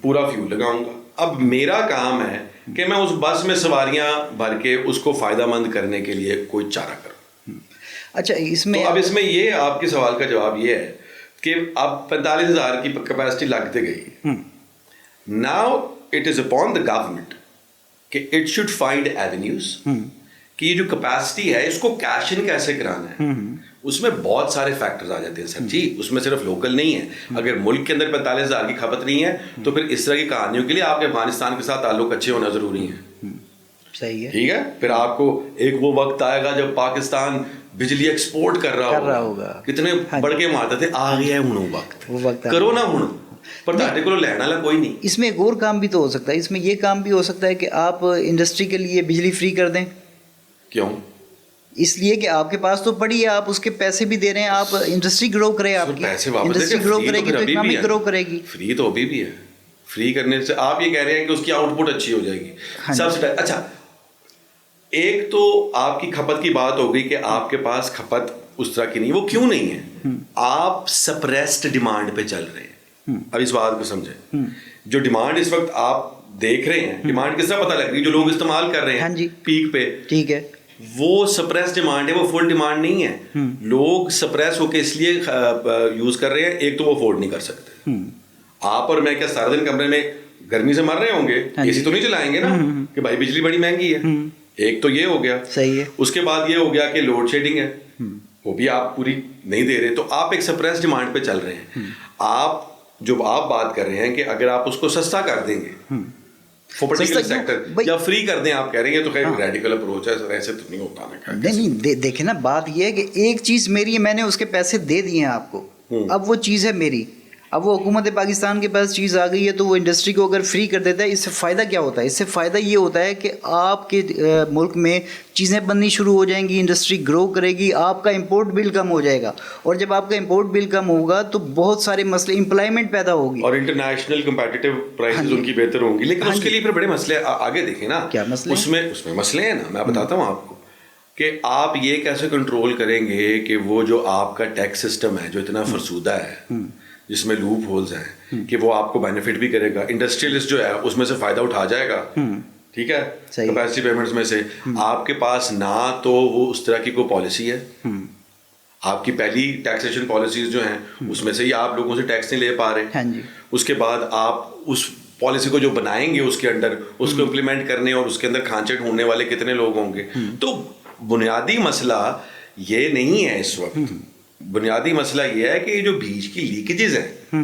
S2: پورا فیول لگاؤں گا. اب میرا کام ہے کہ میں اس بس میں سواریاں بھر کے اس کو فائدہ مند کرنے کے لیے کوئی چارہ کروں.
S1: اچھا, اس میں
S2: اب اس میں یہ آپ کے سوال کا جواب یہ ہے کہ اب 45,000 کی کیپیسٹی لگتے گئی. Now it is upon the government کہ اٹ شوڈ فائنڈ ایونیوز کہ یہ جو کیپیسٹی ہے اس کو کیش ان کیسے کرانا ہے. اس میں بہت سارے فیکٹرز آ جاتے ہیں سر جی, اس میں صرف لوکل نہیں ہے. اگر ملک کے اندر 45,000 کی کھپت نہیں ہے تو پھر اس طرح کی کہانیوں کے لیے آپ کے افغانستان کے ساتھ تعلق اچھے ہونا ضروری ہیں.
S1: صحیح ہے,
S2: ٹھیک ہے. پھر آپ کو ایک وہ وقت آئے گا جب پاکستان بجلی ایکسپورٹ کر رہا ہوگا, کتنے بڑھ کے مارتے تھے, آ گیا ہے ہوں وقت, کرو نا ہوں, پر تاٹے کو لینا والا کوئی نہیں.
S1: اس میں ایک اور کام بھی تو ہو سکتا ہے, اس میں یہ کام بھی ہو سکتا ہے کہ آپ انڈسٹری کے لیے بجلی فری کر دیں.
S2: کیوں؟
S1: اس لیے کہ آپ کے پاس تو پڑی ہے, آپ اس کے پیسے بھی دے رہے ہیں, آپ انڈسٹری گرو کرے, آپ کی انڈسٹری گرو کرے گی تو اکنامک گرو کرے گی.
S2: فری تو ابھی بھی ہے, فری کرنے سے آپ یہ کہہ رہے ہیں کہ اس کی آؤٹ پٹ اچھی ہو جائے گی. سبسڈائز, اچھا ایک تو آپ کی کھپت کی بات ہو گئی کہ آپ کے پاس کھپت اس طرح کی نہیں, وہ کیوں نہیں ہے؟ آپ سپریسڈ ڈیمانڈ پہ چل رہے ہیں. اب اس بات کو سمجھیں, جو ڈیمانڈ اس وقت آپ دیکھ رہے ہیں, ڈیمانڈ کس طرح پتہ لگ رہی ہے؟ جو لوگ استعمال کر رہے ہیں پیک پہ, ٹھیک ہے, وہ سپریس ڈیمانڈ ہے, وہ فل ڈیمانڈ نہیں ہے. لوگ سپریس ہو کے اس لیے یوز کر رہے ہیں, ایک تو وہ افورڈ نہیں کر سکتے. آپ اور میں کیا سارا دن کمرے میں گرمی سے مر رہے ہوں گے, اے سی تو نہیں چلائیں گے نا کہ بھائی بجلی بڑی مہنگی ہے. ایک تو یہ ہو گیا. صحیح ہے. اس کے بعد یہ ہو گیا کہ لوڈ شیڈنگ ہے, وہ بھی آپ پوری نہیں دے رہے, تو آپ ایک سپریس ڈیمانڈ پہ چل رہے ہیں. آپ جو آپ بات کر رہے ہیں کہ اگر آپ اس کو سستا کر دیں گے پرٹیکولر سیکٹر یا فری کر دیں, آپ کہہ رہے ہیں تو خیر ریڈیکل اپروچ ہے, ایسے تو نہیں ہوتا نا.
S1: نہیں دیکھیں نا, بات یہ ہے کہ ایک چیز میری ہے, میں نے اس کے پیسے دے دیے ہیں آپ کو, اب وہ چیز ہے میری. اب وہ حکومت پاکستان کے پاس چیز آ گئی ہے تو وہ انڈسٹری کو اگر فری کر دیتا ہے, اس سے فائدہ کیا ہوتا ہے؟ اس سے فائدہ یہ ہوتا ہے کہ آپ کے ملک میں چیزیں بننی شروع ہو جائیں گی, انڈسٹری گرو کرے گی, آپ کا امپورٹ بل کم ہو جائے گا, اور جب آپ کا امپورٹ بل کم ہوگا تو بہت سارے مسئلے, امپلائمنٹ پیدا ہوگی,
S2: اور انٹرنیشنل کمپیٹیٹیو پرائسز ان کی بہتر ہوں گی. لیکن اس کے لیے پھر بڑے مسئلے آگے دیکھیں نا. کیا مسئلے؟ اس میں مسئلے ہیں نا, میں بتاتا ہوں آپ کو کہ آپ یہ کیسے کنٹرول کریں گے کہ وہ جو آپ کا ٹیکس سسٹم ہے جو اتنا فرسودہ ہے, جس میں لوپ ہولز ہیں, کہ وہ آپ کو بینیفٹ بھی کرے گا. انڈسٹریلسٹ جو ہے اس میں سے فائدہ اٹھا جائے گا, ٹھیک ہے, کیپیسٹی پیمنٹس میں سے. آپ کے پاس نہ تو وہ اس طرح کی کوئی پالیسی ہے, آپ کی پہلی ٹیکسیشن پالیسیز جو ہیں اس میں سے ہی آپ لوگوں سے ٹیکس نہیں لے پا رہے. اس کے بعد آپ اس پالیسی کو جو بنائیں گے اس کے انڈر اس کو امپلیمنٹ کرنے اور اس کے اندر کھانچے ڈھونڈنے والے کتنے لوگ ہوں گے. تو بنیادی مسئلہ یہ نہیں ہے اس وقت. بنیادی مسئلہ یہ ہے کہ یہ جو بیچ کی لیکیجز ہیں,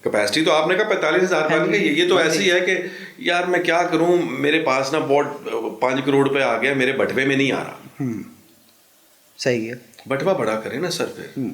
S2: کیپیسٹی تو آپ نے کہا 45,000 بن گئی, یہ تو ایسی ہے کہ یار میں کیا کروں, میرے پاس نا بورڈ 5 کروڑ پہ آ گیا, میرے بٹوے میں نہیں آ رہا.
S1: صحیح ہے,
S2: بٹوا بڑا کرے نا سر. پھر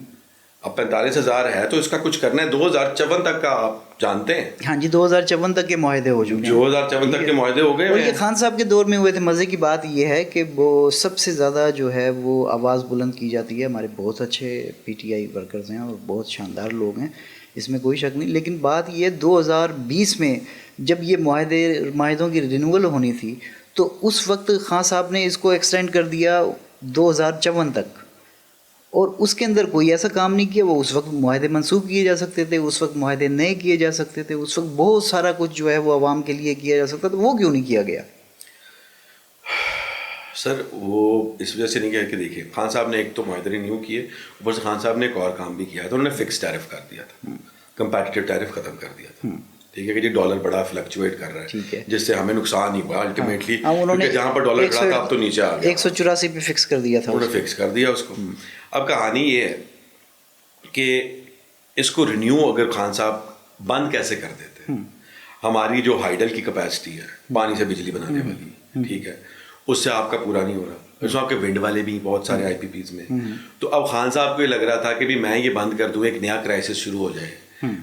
S2: اب 45,000 ہے تو اس کا کچھ کرنا ہے. 2054 تک کا آپ جانتے ہیں.
S1: ہاں جی 2054 تک کے معاہدے ہو چکے ہیں.
S2: 2054 تک کے معاہدے ہو گئے.
S1: اور یہ خان صاحب کے دور میں ہوئے تھے. مزے کی بات یہ ہے کہ وہ سب سے زیادہ جو ہے وہ آواز بلند کی جاتی ہے. ہمارے بہت اچھے پی ٹی آئی ورکرز ہیں اور بہت شاندار لوگ ہیں, اس میں کوئی شک نہیں. لیکن بات یہ 2020 میں جب یہ معاہدوں کی رینیول ہونی تھی تو اس وقت خان صاحب نے اس کو ایکسٹینڈ کر دیا 2054 تک, اور اس کے اندر کوئی ایسا کام نہیں کیا. وہ اس وقت معاہدے منسوخ کیے جا سکتے تھے, اس وقت معاہدے نئے کیے جا سکتے تھے, اس وقت بہت سارا کچھ جو ہے وہ عوام کے لیے کیا جا سکتا تھا. وہ کیوں نہیں کیا گیا؟
S2: سر وہ اس وجہ سے نہیں کیا کہ دیکھیے خان صاحب نے ایک تو معاہدے رینیو کیے, اوپر سے خان صاحب نے ایک اور کام بھی کیا تھا. انہوں نے فکس ٹیرف کر دیا تھا, کمپیٹیٹیو ٹیرف ختم کر دیا تھا. ٹھیک ہے کہ جی ڈالر بڑا فلکچویٹ کر رہا ہے جس سے ہمیں نقصان ہی ہوا الٹیمیٹلی, کیونکہ جہاں پر ڈالر کھڑا تھا اب تو نیچے آ گیا.
S1: 184 پہ فکس کر دیا تھا,
S2: انہوں نے فکس کر دیا اس کو. اب کہانی یہ ہے کہ اس کو رینیو اگر خان صاحب بند کیسے کر دیتے. ہماری جو ہائیڈل کی کیپیسٹی ہے پانی سے بجلی بنانے والی, ٹھیک ہے, اس سے آپ کا پورا نہیں ہو رہا. اس میں آپ کے ونڈ والے بھی بہت سارے آئی پی پیز میں. تو اب خان صاحب کو یہ لگ رہا تھا کہ بھی میں یہ بند کر دوں, ایک نیا کرائسس شروع ہو جائے,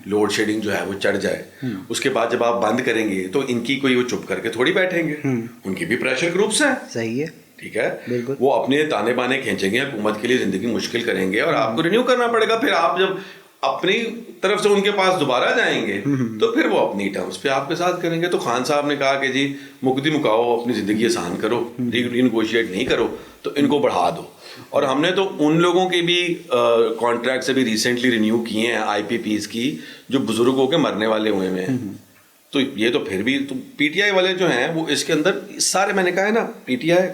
S2: لوڈ شیڈنگ جو ہے وہ چڑھ جائے. اس کے بعد جب آپ بند کریں گے تو ان کی کوئی وہ چپ کر کے تھوڑی بیٹھیں گے, ان کی بھی پریشر گروپس ہیں.
S1: صحیح ہے,
S2: ٹھیک ہے, وہ اپنے تانے بانے کھینچیں گے, حکومت کے لیے زندگی مشکل کریں گے, اور آپ کو رینیو کرنا پڑے گا. پھر آپ جب اپنی طرف سے ان کے پاس دوبارہ جائیں گے تو پھر وہ اپنی ٹرمز پہ آپ کے ساتھ کریں گے. تو خان صاحب نے کہا کہ جی مقدی مکاؤ, اپنی زندگی آسان کرو, رینیگوشیٹ نہیں کرو تو ان کو بڑھا دو. اور ہم نے تو ان لوگوں کے بھی کانٹریکٹس ابھی ریسنٹلی رینیو کیے ہیں آئی پی پیز کی جو بزرگ ہو کے مرنے والے ہوئے ہیں. تو یہ تو پھر بھی تو پی ٹی آئی والے جو ہیں وہ اس کے اندر سارے, میں نے کہا ہے نا, P T I,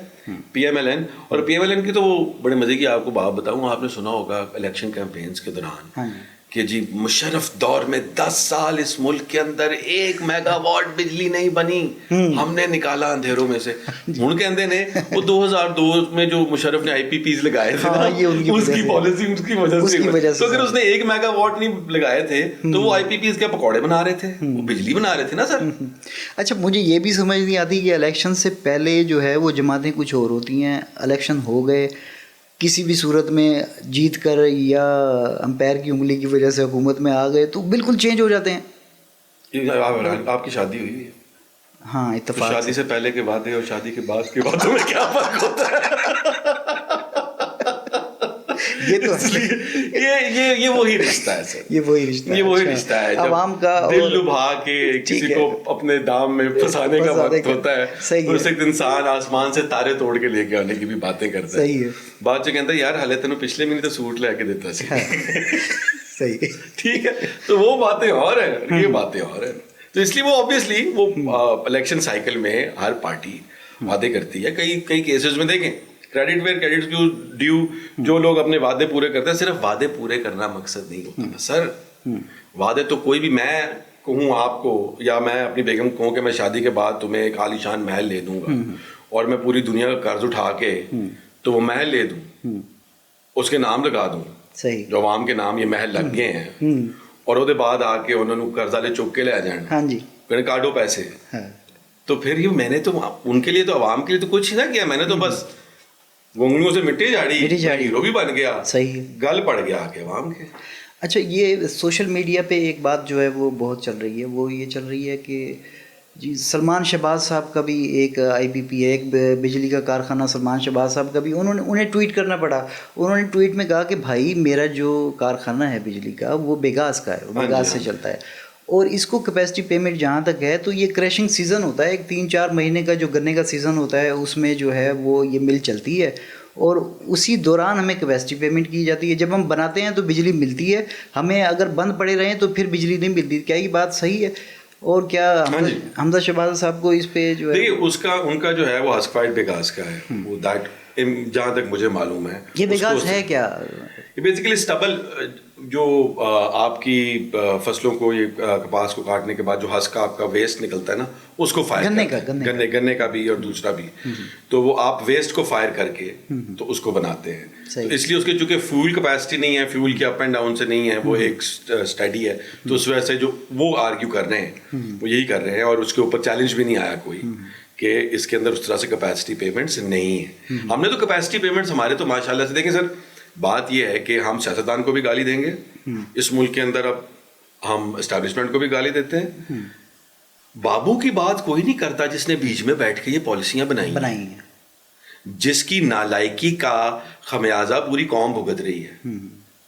S2: P M L N, اور پی ایم ایل این کی تو وہ بڑے مزے کی آپ کو بات بتاؤں, آپ نے سنا ہوگا الیکشن کیمپینز کے دوران کہ جی مشرف دور میں 10 سال اس ملک کے اندر 1 میگا واٹ بجلی نہیں بنی, ہم نے نکالا اندھیروں میں سے. ہن کہندے نے وہ 2002 میں جو مشرف نے آئی پی پیز لگائے تھے نا, اس کی پالیسی اس کی وجہ سے, تو اگر اس نے 1 میگا واٹ نہیں لگائے تھے تو وہ آئی پی پیز کے پکوڑے بنا رہے تھے, وہ بجلی بنا رہے تھے نا سر.
S1: اچھا مجھے یہ بھی سمجھ نہیں آتی کہ الیکشن سے پہلے جو ہے وہ جماعتیں کچھ اور ہوتی ہیں, الیکشن ہو گئے, کسی بھی صورت میں جیت کر یا امپائر کی انگلی کی وجہ سے حکومت میں آ گئے تو بالکل چینج ہو جاتے ہیں.
S2: آپ کی شادی ہوئی ہے,
S1: ہاں اتفاق,
S2: شادی سے پہلے کے باتیں اور شادی کے بعد کی باتوں میں کیا فرق ہوتا ہے؟
S1: یہ تو
S2: یہ وہی رشتہ ہے سر,
S1: یہ وہی رشتہ
S2: ہے
S1: عوام کا,
S2: دل لبھا کے کسی کو اپنے دام میں پھنسانے کا وقت ہوتا ہے. اس ایک انسان آسمان سے تارے توڑ کے لے کے آنے کی بھی باتیں کرتا ہے.
S1: صحیح ہے,
S2: بعد سے کہتا ہے یار حالے تینوں پچھلے مہینے تو سوٹ لے کے دیتا سی.
S1: صحیح,
S2: ٹھیک ہے, تو وہ باتیں اور ہیں, یہ باتیں اور ہیں. تو اس لیے وہ آبویسلی وہ الیکشن سائیکل میں ہر پارٹی وعدے کرتی ہے. کئی کیسز میں دیکھیں کریڈٹ ویئر کریڈٹ ڈیو, جو لوگ اپنے وعدے پورے کرتے ہیں, صرف وعدے پورے کرنا مقصد نہیں ہوتا نا سر. وعدے تو کوئی بھی, میں کہوں آپ کو یا میں اپنی بیگم کہوں کہ میں شادی کے بعد تمہیں ایک عالی شان محل لے دوں گا اور میں پوری دنیا کا قرض اٹھا کے تو وہ محل لے دوں, اس کے نام لگا دوں, جو عوام کے نام یہ محل لگ گئے ہیں, اور وہ بعد آ کے انہوں نے قرضہ لے چک کے لے جانا,
S1: ہاں جی
S2: کاٹو پیسے. تو پھر یہ میں نے تو ان کے لیے تو عوام کے لیے تو کچھ ہی نہ کیا, میں نے تو بس گونگلوں سے مٹی جھاڑی, ہیرو بھی بن گیا,
S1: صحیح
S2: گل پڑ گیا آ کے عوام کے.
S1: اچھا یہ سوشل میڈیا پہ ایک بات جو ہے وہ بہت چل رہی ہے, وہ یہ چل رہی ہے کہ جی سلمان شہباز صاحب کا بھی ایک آئی پی پی ہے, ایک بجلی کا کارخانہ سلمان شہباز صاحب کا بھی, انہیں ٹویٹ کرنا پڑا. انہوں نے ٹویٹ میں کہا کہ بھائی میرا جو کارخانہ ہے بجلی کا وہ بیگاز کا ہے, وہ بیگاز سے چلتا ہے, اور اس کو کیپیسٹی پیمنٹ جہاں تک ہے تو یہ کریشنگ سیزن ہوتا ہے, ایک 3-4 مہینے کا جو گنے کا سیزن ہوتا ہے اس میں جو ہے وہ یہ مل چلتی ہے, اور اسی دوران ہمیں کیپیسٹی پیمنٹ کی جاتی ہے. جب ہم بناتے ہیں تو بجلی ملتی ہے ہمیں, اگر بند پڑے رہیں تو پھر بجلی نہیں ملتی. کیا یہ بات صحیح ہے؟ اور کیا حمزہ شہباز صاحب کو اس پہ جو ہے
S2: ان کا جو ہے وہ ہسکوائٹ بیگاز کا ہے, وہ دیٹ جہاں تک مجھے معلوم ہے.
S1: یہ بیگاز ہے کیا؟
S2: یہ بیسیکلی اسٹبل جو آپ کی فصلوں کو, یہ کپاس کو کاٹنے کے بعد جو ہس کا آپ کا ویسٹ نکلتا ہے نا, اس کو فائر گنے کا بھی اور دوسرا بھی, تو وہ آپ ویسٹ کو فائر کر کے تو اس کو بناتے ہیں. تو اس لیے اس کی چونکہ فیول کیپیسٹی نہیں ہے, فیول کی اپ اینڈ ڈاؤن سے نہیں ہے, وہ ایک اسٹڈی ہے, تو اس وجہ سے جو وہ آرگیو کر رہے ہیں وہ یہی کر رہے ہیں, اور اس کے اوپر چیلنج بھی نہیں آیا کوئی کہ اس کے اندر اس طرح سے کیپیسٹی پیمنٹس نہیں ہیں. ہم نے تو کیپیسٹی پیمنٹس ہمارے تو ماشاء اللہ سے دیکھیں سر, بات یہ ہے کہ ہم سیاستدان کو بھی گالی دیں گے اس ملک کے اندر، اب ہم اسٹیبلشمنٹ کو بھی گالی دیتے ہیں. بابو کی بات کوئی نہیں کرتا جس نے بیچ میں بیٹھ کے یہ پالیسیاں بنائی ہیں، جس کی نالائکی کا خمیازہ پوری قوم بھگت رہی ہے.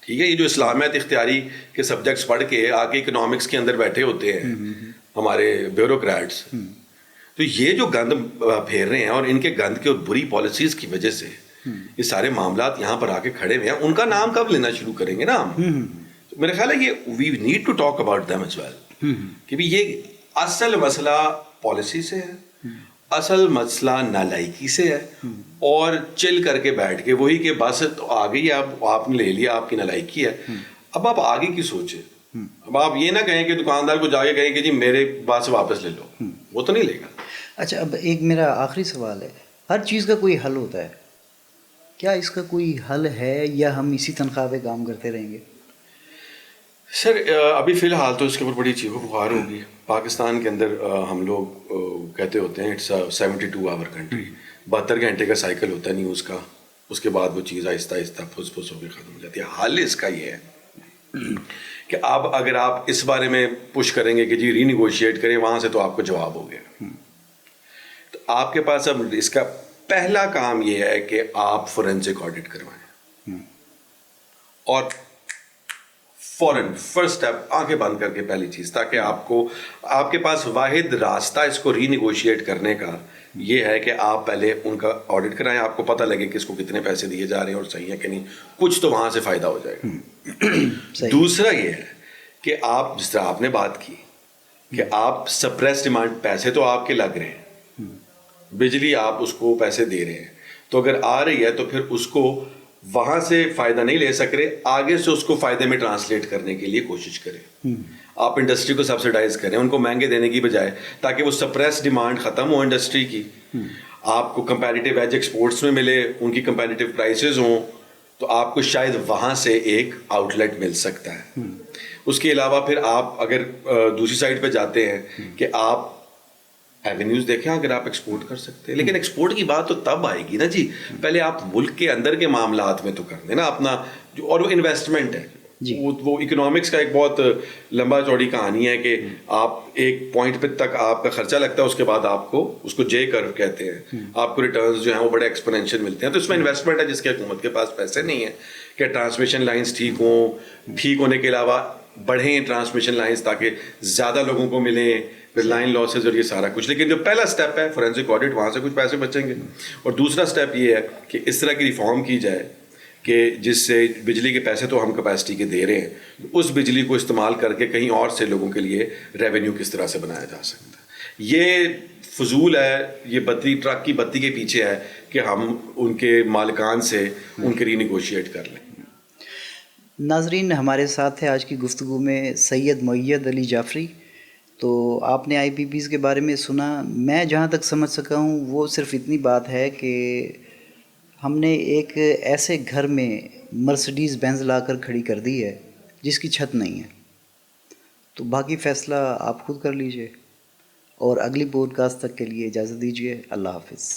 S2: ٹھیک ہے، یہ جو اسلامیت اختیاری کے سبجیکٹس پڑھ کے آگے اکنامکس کے اندر بیٹھے ہوتے ہیں ہمارے بیوروکریٹس، تو یہ جو گند پھیر رہے ہیں اور ان کے گند کے اور بری پالیسیز کی وجہ سے یہ سارے معاملات یہاں پر آ کے کھڑے ہوئے ہیں. ان کا نام کب لینا شروع کریں گے نا ہم؟ میرا خیال ہے یہ we need to talk about them as well کہ بھی یہ اصل مسئلہ پالیسی سے ہے، اصل مسئلہ نالائکی سے ہے. اور چل کر کے بیٹھ کے وہی کہ بس آ گئی، آپ نے لے لیا، آپ کی نالائکی ہے، اب آپ آگے کی سوچیں. اب آپ یہ نہ کہیں کہ دکاندار کو جا کے کہیں کہ جی میرے پاس واپس لے لو، وہ تو نہیں لے گا.
S1: اچھا، اب ایک میرا آخری سوال ہے، ہر چیز کا کوئی حل ہوتا ہے، کیا اس کا کوئی حل ہے یا ہم اسی تنخواہ پہ کام کرتے رہیں گے؟
S2: سر ابھی فی الحال تو اس کے اوپر بڑی چیخ و پکار ہوگی. پاکستان کے اندر ہم لوگ کہتے ہوتے ہیں اٹس 72 آور کنٹری، 72 گھنٹے کا سائیکل ہوتا ہے نیوز کا، اس کے بعد وہ چیز آہستہ آہستہ پھس پھس ہو کے ختم ہو جاتی ہے. حل اس کا یہ ہے کہ اب اگر آپ اس بارے میں پش کریں گے کہ جی ری نیگوشیٹ کریں، وہاں سے تو آپ کو جواب ہو گیا. تو آپ کے پاس اب اس کا پہلا کام یہ ہے کہ آپ فورینسک آڈٹ کروائیں، اور فوراً فرسٹ اسٹیپ آنکھیں بند کر کے پہلی چیز، تاکہ آپ کے پاس واحد راستہ اس کو ری نیگوشیٹ کرنے کا یہ ہے کہ آپ پہلے ان کا آڈٹ کرائیں، آپ کو پتہ لگے کہ اس کو کتنے پیسے دیے جا رہے ہیں اور صحیح ہے کہ نہیں، کچھ تو وہاں سے فائدہ ہو جائے گا. دوسرا یہ ہے کہ آپ جس طرح آپ نے بات کی کہ آپ سپریس ڈیمانڈ، پیسے تو آپ کے لگ رہے ہیں، بجلی آپ اس کو پیسے دے رہے ہیں، تو اگر آ رہی ہے تو پھر اس کو وہاں سے فائدہ نہیں لے سک رہے، آگے سے اس کو فائدے میں ٹرانسلیٹ کرنے کے لیے کوشش کریں. آپ انڈسٹری کو سبسیڈائز کریں، ان کو مہنگے دینے کی بجائے، تاکہ وہ سپریس ڈیمانڈ ختم ہو انڈسٹری کی، آپ کو کمپیریٹیو ایج ایکسپورٹس میں ملے، ان کی کمپیریٹیو پرائسز ہوں، تو آپ کو شاید وہاں سے ایک آؤٹ لیٹ مل سکتا ہے. اس کے علاوہ پھر آپ اگر دوسری سائڈ پہ جاتے ہیں کہ آپ ایونیوز دیکھیں اگر آپ ایکسپورٹ کر سکتے ہیں، لیکن ایکسپورٹ کی بات تو تب آئے گی نا جی، پہلے آپ ملک کے اندر کے معاملات میں تو کر دیں نا اپنا اور وہ انویسٹمنٹ ہے وہ اکنامکس کا ایک بہت لمبا چوڑی کہانی ہے کہ آپ ایک پوائنٹ پہ تک آپ کا خرچہ لگتا ہے، اس کے بعد آپ کو اس کو جے کرو کہتے ہیں، آپ کو ریٹرنز جو ہیں وہ بڑے ایکسپونینشیل ملتے ہیں. تو اس میں انویسٹمنٹ ہے جس کی حکومت کے پاس پیسے نہیں ہیں کہ ٹرانسمیشن لائنز ٹھیک ہوں، ٹھیک ہونے کے علاوہ بڑھیں ٹرانسمیشن لائنز تاکہ زیادہ لوگوں کو ملیں، پھر لائن لاسز اور یہ سارا کچھ. لیکن جو پہلا سٹیپ ہے فورینسک آڈٹ، وہاں سے کچھ پیسے بچیں گے. اور دوسرا سٹیپ یہ ہے کہ اس طرح کی ریفارم کی جائے کہ جس سے بجلی کے پیسے تو ہم کیپیسٹی کے دے رہے ہیں، اس بجلی کو استعمال کر کے کہیں اور سے لوگوں کے لیے ریونیو کس طرح سے بنایا جا سکتا ہے. یہ فضول ہے، یہ بتی ٹرک کی بتی کے پیچھے ہے کہ ہم ان کے مالکان سے ان کے ری نیگوشیٹ کر لیں.
S1: ناظرین، ہمارے ساتھ ہے آج کی گفتگو میں سید مؤید علی جعفری. تو آپ نے آئی پی پیز کے بارے میں سنا، میں جہاں تک سمجھ سکا ہوں وہ صرف اتنی بات ہے کہ ہم نے ایک ایسے گھر میں مرسڈیز بینز لا کر کھڑی کر دی ہے جس کی چھت نہیں ہے. تو باقی فیصلہ آپ خود کر لیجئے، اور اگلی پوڈ کاسٹ تک کے لیے اجازت دیجیے. اللہ حافظ.